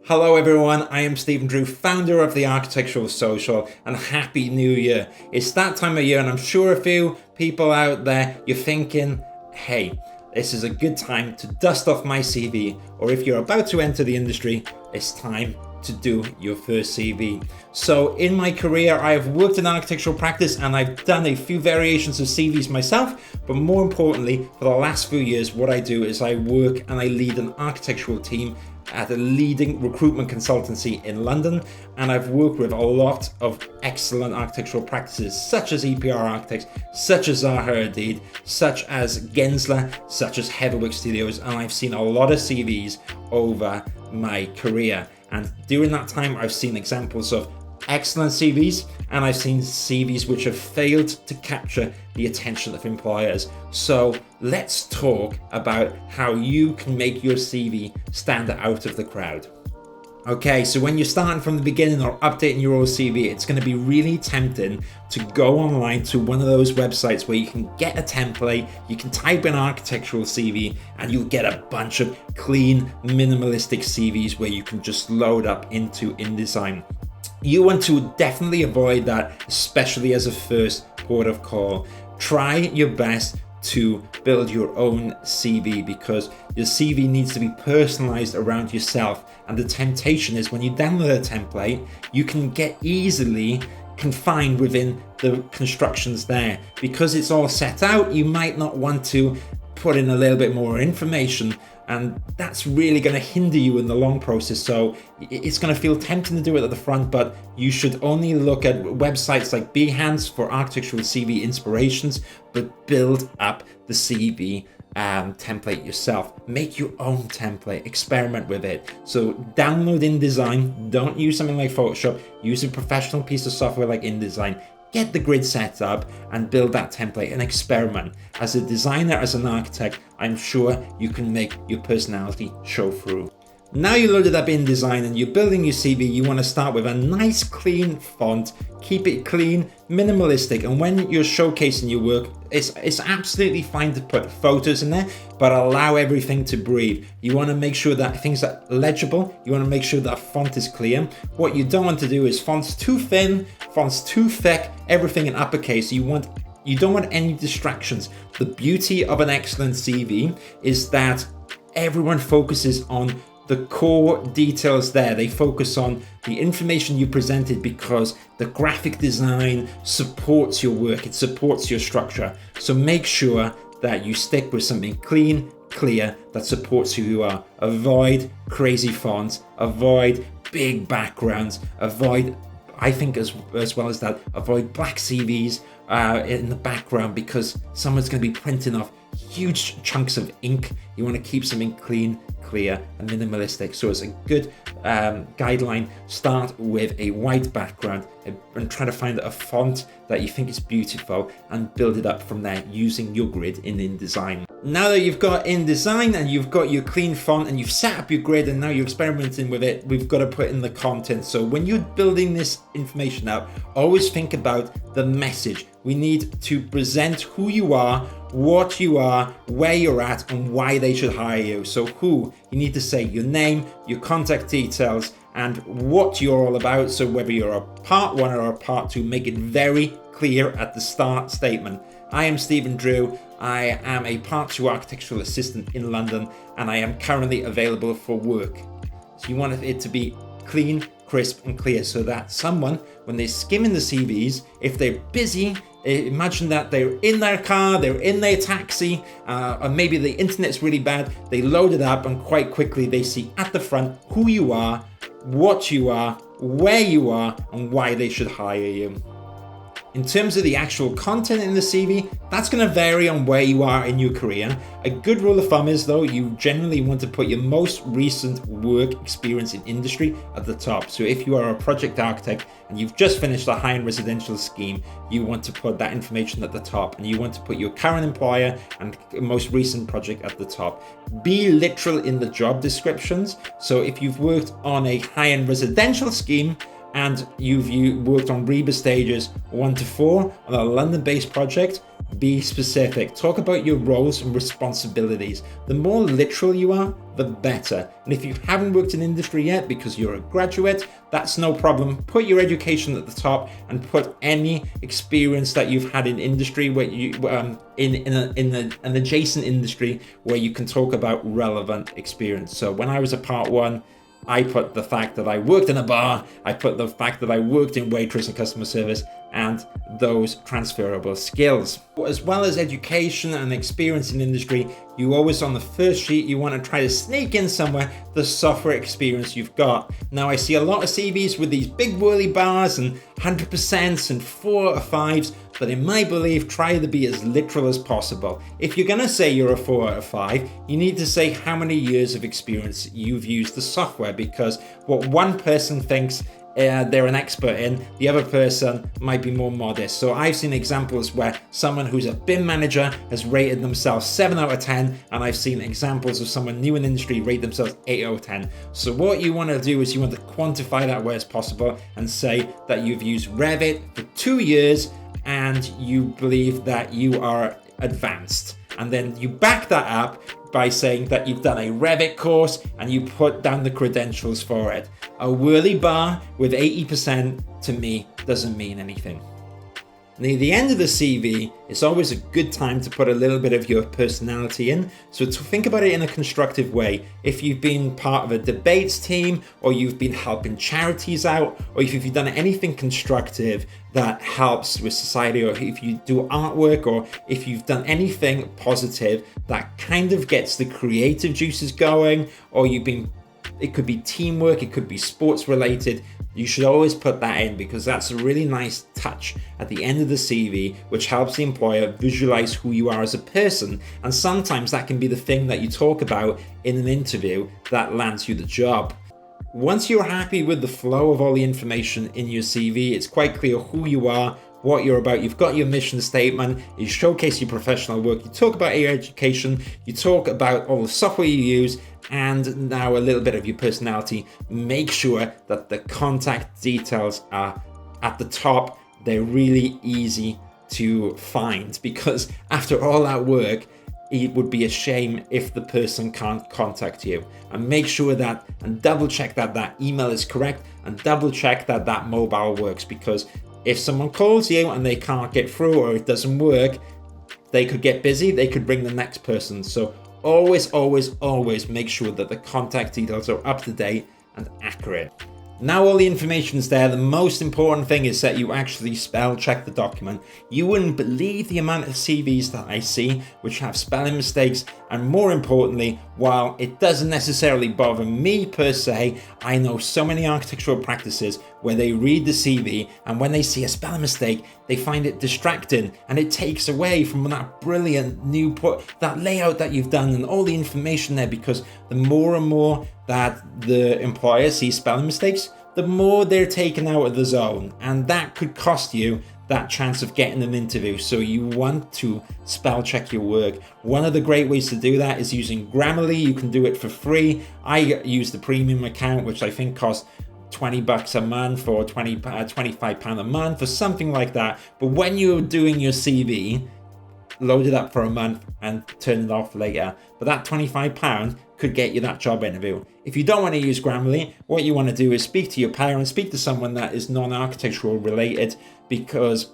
Hello everyone, I am Stephen Drew, founder of the Architectural Social, and Happy New Year. It's that time of year and I'm sure a few people out there, you're thinking, hey, this is a good time to dust off my CV, or if you're about to enter the industry, it's time to do your first CV. So in my career, I have worked in architectural practice and I've done a few variations of CVs myself, but more importantly, for the last few years, what I do is I work and I lead an architectural team at a leading recruitment consultancy in London, and I've worked with a lot of excellent architectural practices such as EPR Architects, such as Zaha Hadid, such as Gensler, such as Heatherwick Studios, and I've seen a lot of CVs over my career. And during that time, I've seen examples of excellent CVs, and I've seen CVs which have failed to capture the attention of employers. So let's talk about how you can make your CV stand out of the crowd. Okay, so when you're starting from the beginning or updating your old CV, it's going to be really tempting to go online to one of those websites where you can get a template, you can type in architectural CV, and you'll get a bunch of clean, minimalistic CVs where you can just load up into InDesign. You want to definitely avoid that, especially as a first port of call. Try your best to build your own CV because your CV needs to be personalized around yourself. And the temptation is when you download a template, you can get easily confined within the constructions there. Because it's all set out, you might not want to put in a little bit more information, and that's really going to hinder you in the long process. So it's going to feel tempting to do it at the front, but you should only look at websites like Behance for architectural CV inspirations, but build up the CV template yourself. Make your own template, experiment with it. So download InDesign, don't use something like Photoshop, use a professional piece of software like InDesign. Get the grid set up and build that template and experiment. As a designer, as an architect, I'm sure you can make your personality show through. Now you loaded up InDesign and you're building your CV, you want to start with a nice clean font, keep it clean, minimalistic, and when you're showcasing your work, it's absolutely fine to put photos in there, but allow everything to breathe. You want to make sure that things are legible, you want to make sure that font is clear. What you don't want to do is fonts too thin, fonts too thick, everything in uppercase. You don't want any distractions. The beauty of an excellent CV is that everyone focuses on the core details there. They focus on the information you presented because the graphic design supports your work, it supports your structure. So make sure that you stick with something clean, clear, that supports who you are. Avoid crazy fonts, avoid big backgrounds, avoid, I think as well as that, avoid black CVs in the background because someone's going to be printing off huge chunks of ink. You want to keep something clean, clear, and minimalistic. So as a good guideline, start with a white background and try to find a font that you think is beautiful and build it up from there using your grid in InDesign. Now that you've got InDesign and you've got your clean font and you've set up your grid and now you're experimenting with it, we've got to put in the content. So when you're building this information out, always think about the message. We need to present who you are, what you are, where you're at, and why they should hire you. So who, you need to say your name, your contact details, and what you're all about. So whether you're a part one or a part two, make it very clear at the start statement. I am Stephen Drew. I am a part two architectural assistant in London, and I am currently available for work. So you want it to be clean, crisp, and clear so that someone, when they're skimming the CVs, if they're busy, imagine that they're in their car, they're in their taxi, or maybe the internet's really bad, they load it up and quite quickly they see at the front who you are, what you are, where you are, and why they should hire you. In terms of the actual content in the CV, that's going to vary on where you are in your career. A good rule of thumb is, though, you generally want to put your most recent work experience in industry at the top. So if you are a project architect and you've just finished a high-end residential scheme, you want to put that information at the top, and you want to put your current employer and most recent project at the top. Be literal in the job descriptions. So if you've worked on a high-end residential scheme, and you've worked on Reba stages 1 to 4 on a London-based project, Be specific. Talk about your roles and responsibilities. The more literal you are, the better. And if you haven't worked in industry yet because you're a graduate, that's no problem. Put your education at the top and put any experience that you've had in industry where you in an adjacent industry where you can talk about relevant experience. So when I was a part one, I put the fact that I worked in a bar, I put the fact that I worked in waitress and customer service, and those transferable skills. As well as education and experience in industry, you always on the first sheet, you want to try to sneak in somewhere the software experience you've got. Now I see a lot of CVs with these big whirly bars and 100% and 4 or 5s, but in my belief, try to be as literal as possible. If you're gonna say you're a 4 out of 5, you need to say how many years of experience you've used the software, because what one person thinks they're an expert in, the other person might be more modest. So I've seen examples where someone who's a BIM manager has rated themselves 7 out of 10, and I've seen examples of someone new in the industry rate themselves 8 out of 10. So what you want to do is you want to quantify that where it's possible and say that you've used Revit for 2 years and you believe that you are advanced. And then you back that up by saying that you've done a Revit course and you put down the credentials for it. A whirly bar with 80% to me doesn't mean anything. Near the end of the CV, it's always a good time to put a little bit of your personality in. So to think about it in a constructive way. If you've been part of a debates team, or you've been helping charities out, or if you've done anything constructive that helps with society, or if you do artwork, or if you've done anything positive that kind of gets the creative juices going, or it could be teamwork, it could be sports related. You should always put that in, because that's a really nice touch at the end of the CV, which helps the employer visualize who you are as a person. And sometimes that can be the thing that you talk about in an interview that lands you the job. Once you're happy with the flow of all the information in your CV, it's quite clear who you are, what you're about, you've got your mission statement, you showcase your professional work, you talk about your education, you talk about all the software you use, and now a little bit of your personality. Make sure that the contact details are at the top. They're really easy to find, because after all that work, it would be a shame if the person can't contact you. And make sure that, and double check that that email is correct, and double check that that mobile works, because if someone calls you and they can't get through or it doesn't work, they could get busy, they could bring the next person. So always, always, always make sure that the contact details are up to date and accurate. Now all the information is there. The most important thing is that you actually spell check the document. You wouldn't believe the amount of CVs that I see which have spelling mistakes, and more importantly, while it doesn't necessarily bother me per se, I know so many architectural practices where they read the CV and when they see a spelling mistake, they find it distracting and it takes away from that brilliant that layout that you've done and all the information there, because the more and more that the employer sees spelling mistakes, the more they're taken out of the zone, and that could cost you that chance of getting an interview. So you want to spell check your work. One of the great ways to do that is using Grammarly. You can do it for free. I use the premium account, which I think costs $20 a month or £25 a month or something like that. But when you're doing your CV, load it up for a month and turn it off later. But that £25 could get you that job interview. If you don't want to use Grammarly, what you want to do is speak to your parents, speak to someone that is non-architectural related, because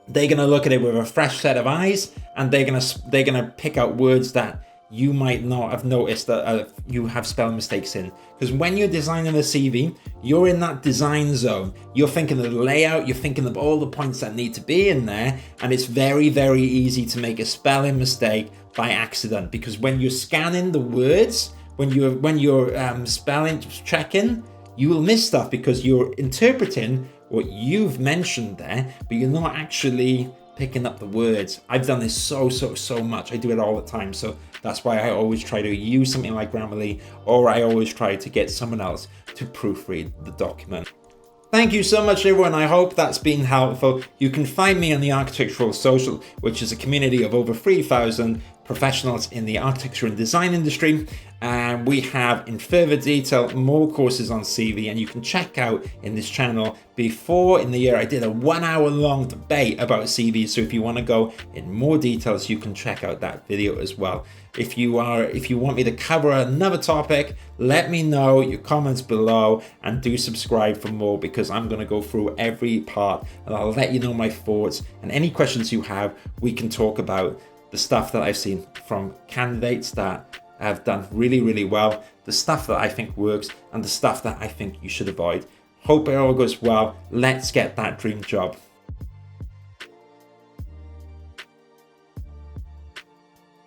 they're going to look at it with a fresh set of eyes, and they're going to pick out words that you might not have noticed that you have spelling mistakes in. Because when you're designing a CV, you're in that design zone. You're thinking of the layout, you're thinking of all the points that need to be in there, and it's very, very easy to make a spelling mistake by accident. Because when you're scanning the words, when you're spelling checking, you will miss stuff because you're interpreting what you've mentioned there, but you're not actually picking up the words. I've done this so much. I do it all the time. So that's why I always try to use something like Grammarly, or I always try to get someone else to proofread the document. Thank you so much, everyone. I hope that's been helpful. You can find me on the Architectural Social, which is a community of over 3,000 professionals in the architecture and design industry. And we have, in further detail, more courses on CV, and you can check out in this channel. Before in the year, I did a 1 hour long debate about CV. So if you want to go in more details, you can check out that video as well. If you want me to cover another topic, let me know, your comments below, and do subscribe for more, because I'm going to go through every part and I'll let you know my thoughts, and any questions you have, we can talk about the stuff that I've seen from candidates that have done really, really well, the stuff that I think works, and the stuff that I think you should avoid. Hope it all goes well. Let's get that dream job.